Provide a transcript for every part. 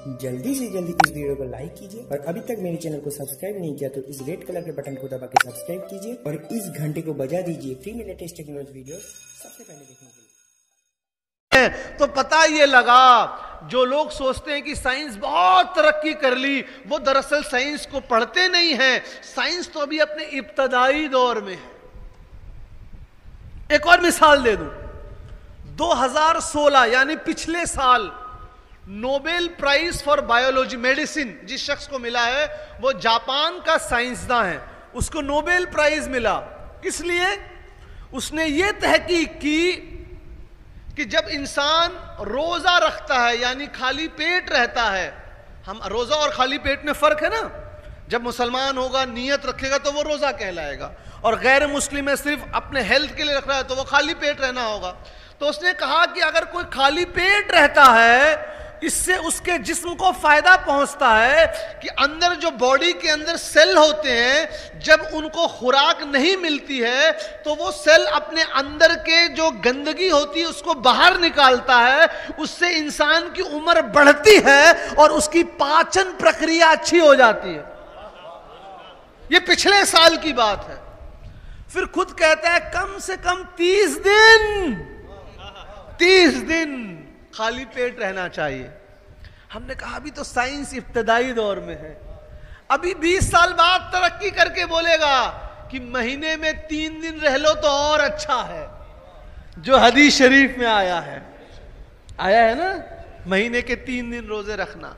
जल्दी से जल्दी इस वीडियो को लाइक कीजिए और अभी तक मेरे चैनल को सब्सक्राइब नहीं किया तो इस रेड कलर के बटन को दबा के सब्सक्राइब कीजिए और इस घंटे को बजा दीजिए फ्री में लेटेस्ट टेक्नोलॉजी वीडियो सबसे पहले देखने के लिए। तो पता ये लगा, जो लोग सोचते हैं कि साइंस बहुत तरक्की कर ली, वो दरअसल साइंस को पढ़ते नहीं हैं। साइंस तो अभी अपने इब्तदाई दौर में है। एक और मिसाल दे दूं, 2016 यानी पिछले साल Nobel prize for biology medicine जिस शख्स को मिला है वो जापान का साइंसदान है। उसको नोबेल प्राइज मिला इसलिए उसने ये तहकीक की कि जब इंसान रोजा रखता है यानी खाली पेट रहता है, हम रोजा और खाली पेट में फर्क है ना। जब मुसलमान होगा नियत रखेगा तो वो रोजा कहलाएगा, और गैर मुस्लिम है सिर्फ अपने हेल्थ के लिए रख रहा है तो वो खाली पेट रहना होगा। तो उसने कहा कि अगर कोई खाली पेट रहता है इससे उसके जिस्म को फायदा पहुंचता है कि अंदर जो बॉडी के अंदर सेल होते हैं जब उनको खुराक नहीं मिलती है तो वो सेल अपने अंदर के जो गंदगी होती है उसको बाहर निकालता है, उससे इंसान की उम्र बढ़ती है और उसकी पाचन प्रक्रिया अच्छी हो जाती है। ये पिछले साल की बात है। फिर खुद कहता है कम से कम 30 दिन खाली पेट रहना चाहिए। हमने कहा अभी तो साइंस इब्तदाई दौर में है, अभी 20 साल बाद तरक्की करके बोलेगा कि महीने में 3 दिन रह लो तो और अच्छा है, जो हदीस शरीफ में आया है ना, महीने के 3 दिन रोजे रखना।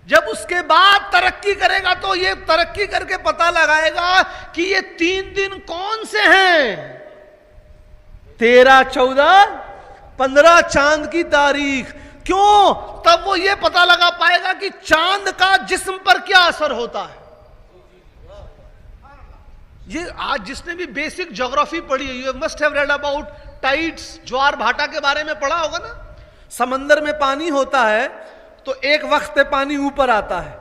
जब उसके बाद तरक्की करेगा तो ये तरक्की करके पता लगाएगा कि ये 3 दिन कौन से हैं, 13, 14, 15 चांद की तारीख। क्यों? तब वो ये पता लगा पाएगा कि चांद का जिस्म पर क्या असर होता है। ये आज जिसने भी बेसिक ज्योग्राफी पढ़ी है, you must have read about tides, ज्वार भाटा के बारे में पढ़ा होगा ना। समंदर में पानी होता है तो एक वक्त पे पानी ऊपर आता है,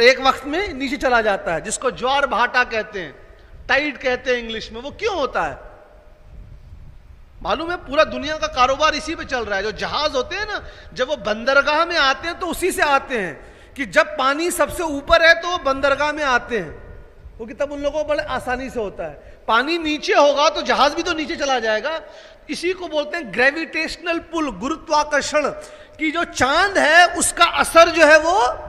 एक वक्त में नीचे चला जाता है, जिसको ज्वार भाटा कहते हैं, टाइड कहते हैं इंग्लिश में। वो क्यों होता है मालूम है? पूरा दुनिया का कारोबार इसी पे चल रहा है। जो जहाज होते हैं ना, जब वो बंदरगाह में आते हैं तो उसी से आते हैं कि जब पानी सबसे ऊपर है तो वो बंदरगाह में आते हैं, क्योंकि तब उन लोगों को बड़े आसानी से होता है। पानी नीचे होगा तो जहाज भी तो नीचे चला जाएगा। इसी को बोलते हैं ग्रेविटेशनल पुल, गुरुत्वाकर्षण की। जो चांद है उसका असर जो है वो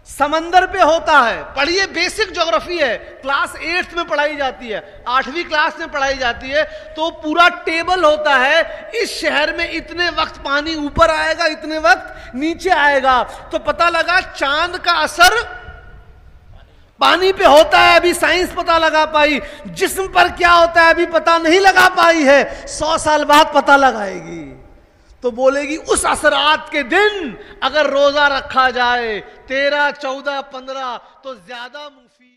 समंदर पे होता है। पढ़िए, बेसिक ज्योग्राफी है, क्लास 8th में पढ़ाई जाती है, 8वीं क्लास में पढ़ाई जाती है। तो पूरा टेबल होता है, इस शहर में इतने वक्त पानी ऊपर आएगा, इतने वक्त नीचे आएगा। तो पता लगा चांद का असर पानी पे होता है, अभी साइंस पता लगा पाई। जिस्म पर क्या होता है अभी पता नहीं लगा पाई है, 100 साल बाद पता लगाएगी। तो बोलेगी उस असरात के दिन अगर रोजा रखा जाए 13, 14, 15 तो ज्यादा मुफीद।